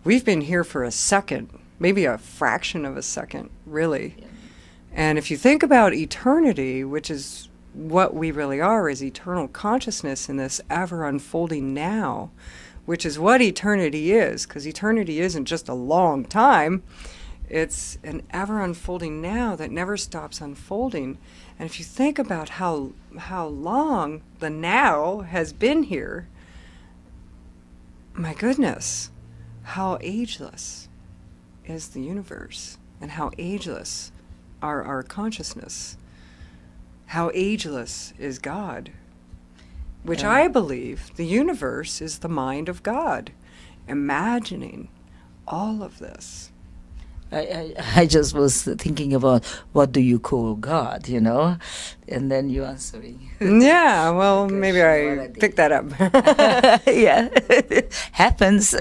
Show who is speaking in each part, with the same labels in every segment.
Speaker 1: we've been here for a second, maybe a fraction of a second, really. Yeah. And if you think about eternity, which is what we really are, is eternal consciousness in this ever unfolding now, which is what eternity is, because eternity isn't just a long time. It's an ever unfolding now that never stops unfolding. And if you think about how long the now has been here, my goodness, how ageless is the universe, and how ageless are our consciousness. How ageless is God, which I believe the universe is the mind of God, imagining all of this.
Speaker 2: I just was thinking about what do you call God, you know, and then you answering.
Speaker 1: Yeah, well, maybe I picked that up.
Speaker 2: Yeah, happens.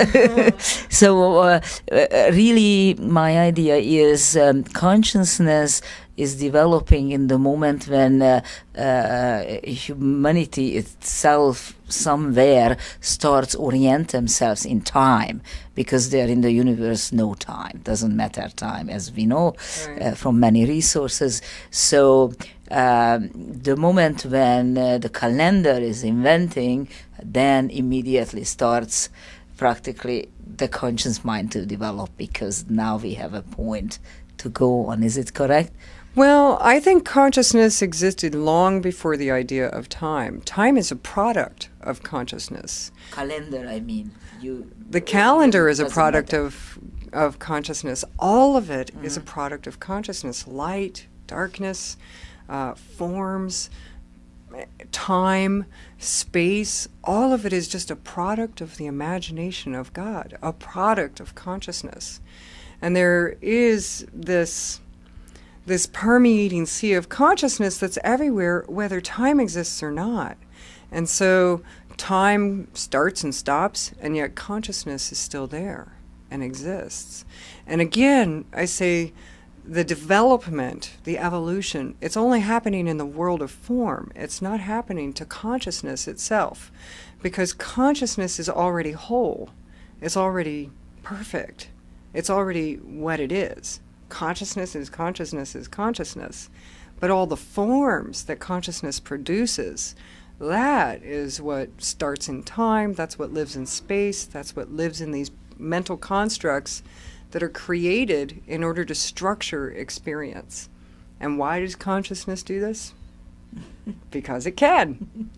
Speaker 2: So really, my idea is consciousness is developing in the moment when humanity itself somewhere starts orient themselves in time, because they're in the universe no time, doesn't matter time, as we know from many resources. So the moment when the calendar is inventing, then immediately starts practically the conscious mind to develop, because now we have a point to go on. Is it correct?
Speaker 1: Well, I think consciousness existed long before the idea of time. Time is a product of consciousness.
Speaker 2: Calendar, I mean.
Speaker 1: The calendar is a product of consciousness. All of it is a product of consciousness. Light, darkness, forms, time, space, all of it is just a product of the imagination of God, a product of consciousness. And there is this permeating sea of consciousness that's everywhere, whether time exists or not. And so time starts and stops, and yet consciousness is still there and exists. And again, I say the development, the evolution, it's only happening in the world of form. It's not happening to consciousness itself, because consciousness is already whole. It's already perfect. It's already what it is. Consciousness is consciousness is consciousness. But all the forms that consciousness produces, that is what starts in time, that's what lives in space, that's what lives in these mental constructs that are created in order to structure experience. And why does consciousness do this? Because it can.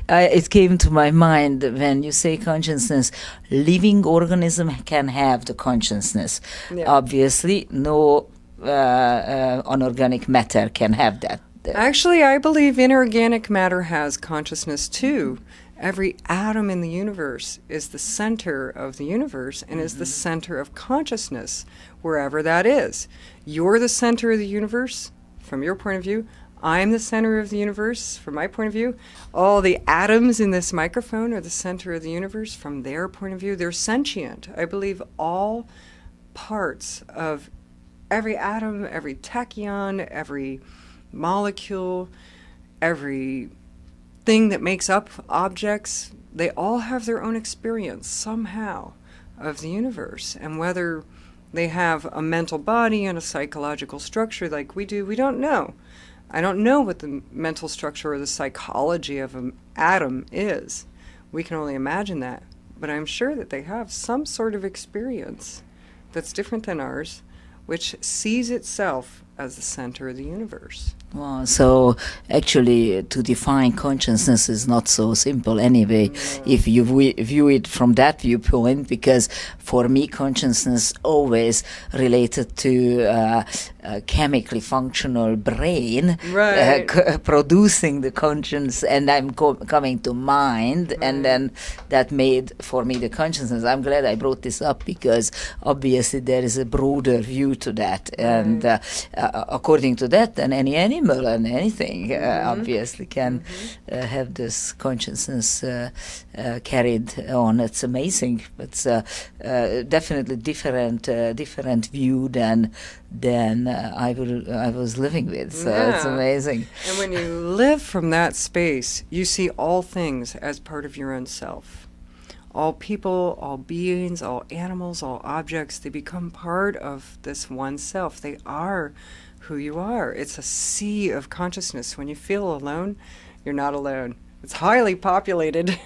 Speaker 2: It came to my mind when you say consciousness, living organism can have the consciousness. Yeah. Obviously, no unorganic matter can have that.
Speaker 1: Actually, I believe inorganic matter has consciousness too. Every atom in the universe is the center of the universe and is the center of consciousness, wherever that is. You're the center of the universe, from your point of view. I'm the center of the universe, from my point of view. All the atoms in this microphone are the center of the universe, from their point of view. They're sentient. I believe all parts of every atom, every tachyon, every molecule, every thing that makes up objects, they all have their own experience somehow of the universe. And whether they have a mental body and a psychological structure like we do, we don't know. I don't know what the mental structure or the psychology of an atom is. We can only imagine that. But I'm sure that they have some sort of experience that's different than ours, which sees itself as the center of the universe.
Speaker 2: Well, so actually to define consciousness is not so simple anyway, if you view it from that viewpoint, because for me consciousness always related to a chemically functional brain,
Speaker 1: right.
Speaker 2: Producing the conscience, and I'm coming to mind, and then that made for me the consciousness. I'm glad I brought this up, because obviously there is a broader view to that, and according to that, then any animal and anything obviously can have this consciousness carried on. It's amazing. It's definitely different view than I was living with. So it's amazing.
Speaker 1: And when you live from that space, you see all things as part of your own self. all people, all beings, all animals, all objects, they become part of this one self. They are who you are. It's a sea of consciousness. When you feel alone, you're not alone. It's highly populated.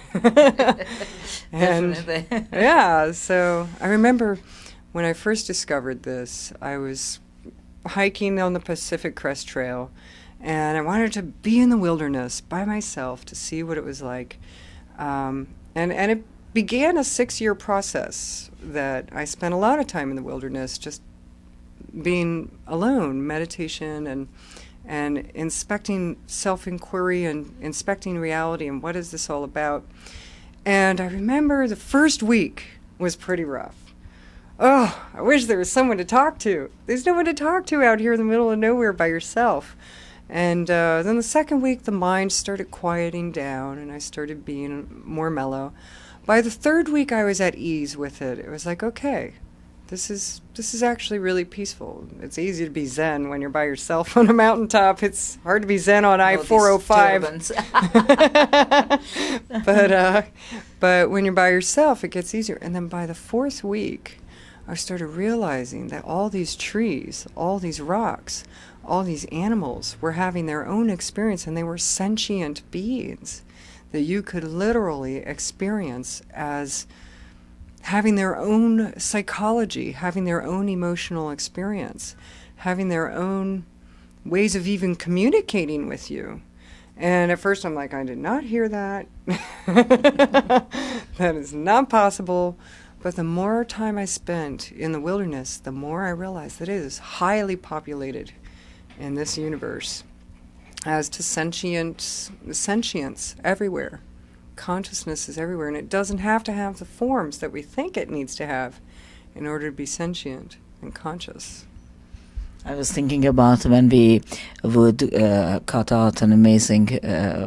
Speaker 1: And yeah, so I remember when I first discovered this, I was hiking on the Pacific Crest Trail, and I wanted to be in the wilderness by myself to see what it was like. And it began a 6-year process that I spent a lot of time in the wilderness just being alone, meditation and inspecting self-inquiry and inspecting reality and what is this all about. And I remember the first week was pretty rough. Oh, I wish there was someone to talk to. There's no one to talk to out here in the middle of nowhere by yourself. And then the second week, the mind started quieting down, and I started being more mellow. By the third week, I was at ease with it. It was like, okay, this is actually really peaceful. It's easy to be zen when you're by yourself on a mountaintop. It's hard to be zen on I-405. But when you're by yourself, it gets easier. And then by the fourth week, I started realizing that all these trees, all these rocks, all these animals were having their own experience, and they were sentient beings that you could literally experience as having their own psychology, having their own emotional experience, having their own ways of even communicating with you. And at first I'm like, I did not hear that. That is not possible. But the more time I spent in the wilderness, the more I realized that it is highly populated in this universe as to sentience everywhere. Consciousness is everywhere, and it doesn't have to have the forms that we think it needs to have in order to be sentient and conscious.
Speaker 2: I was thinking about when we would cut out an amazing,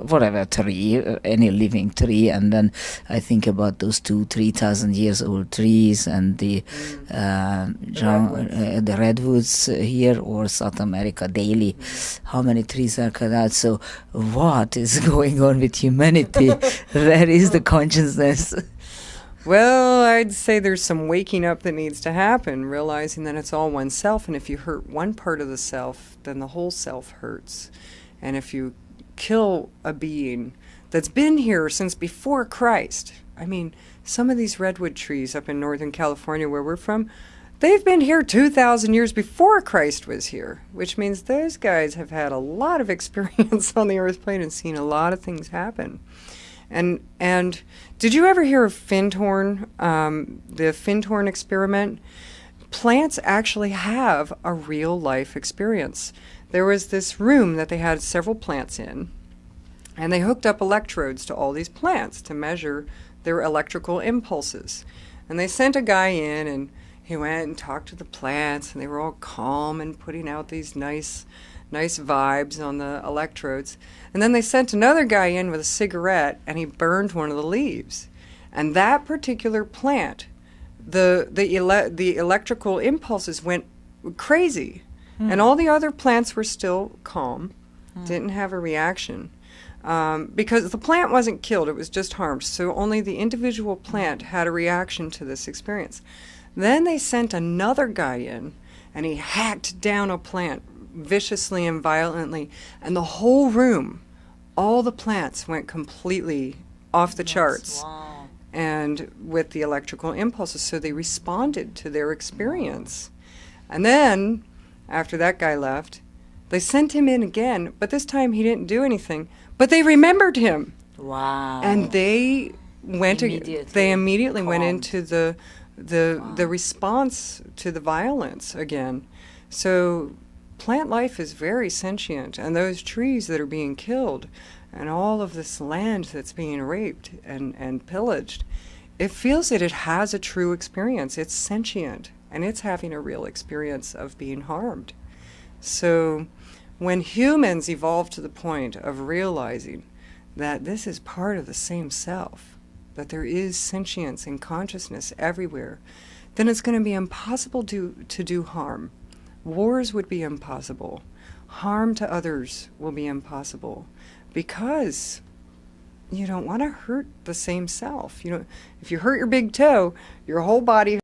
Speaker 2: whatever tree, any living tree, and then I think about those 2,000-3,000 years old trees and the redwoods here or South America daily. How many trees are cut out? So what is going on with humanity? Where is the consciousness?
Speaker 1: Well, I'd say there's some waking up that needs to happen, realizing that it's all one self, and if you hurt one part of the self, then the whole self hurts. And if you kill a being that's been here since before Christ, I mean, some of these redwood trees up in Northern California where we're from, they've been here 2,000 years before Christ was here, which means those guys have had a lot of experience on the earth plane and seen a lot of things happen. And did you ever hear of Findhorn, the Findhorn experiment? Plants actually have a real life experience. There was this room that they had several plants in, and they hooked up electrodes to all these plants to measure their electrical impulses. And they sent a guy in, and he went and talked to the plants, and they were all calm and putting out these nice vibes on the electrodes. And then they sent another guy in with a cigarette, and he burned one of the leaves. And that particular plant, the electrical impulses went crazy. And all the other plants were still calm, didn't have a reaction. Because the plant wasn't killed, it was just harmed. So only the individual plant had a reaction to this experience. Then they sent another guy in, and he hacked down a plant viciously and violently, and the whole room, all the plants went completely off the charts.
Speaker 2: Wow.
Speaker 1: And with the electrical impulses, so they responded to their experience. And then, after that guy left, they sent him in again, but this time he didn't do anything, but they remembered him.
Speaker 2: Wow.
Speaker 1: And they went immediately went into the response to the violence again. So plant life is very sentient, and those trees that are being killed and all of this land that's being raped and pillaged, it feels that it has a true experience. It's sentient, and it's having a real experience of being harmed. So when humans evolve to the point of realizing that this is part of the same self, that there is sentience and consciousness everywhere, then it's going to be impossible to do harm. Wars would be impossible. Harm to others will be impossible, because you don't want to hurt the same self. You know, if you hurt your big toe, your whole body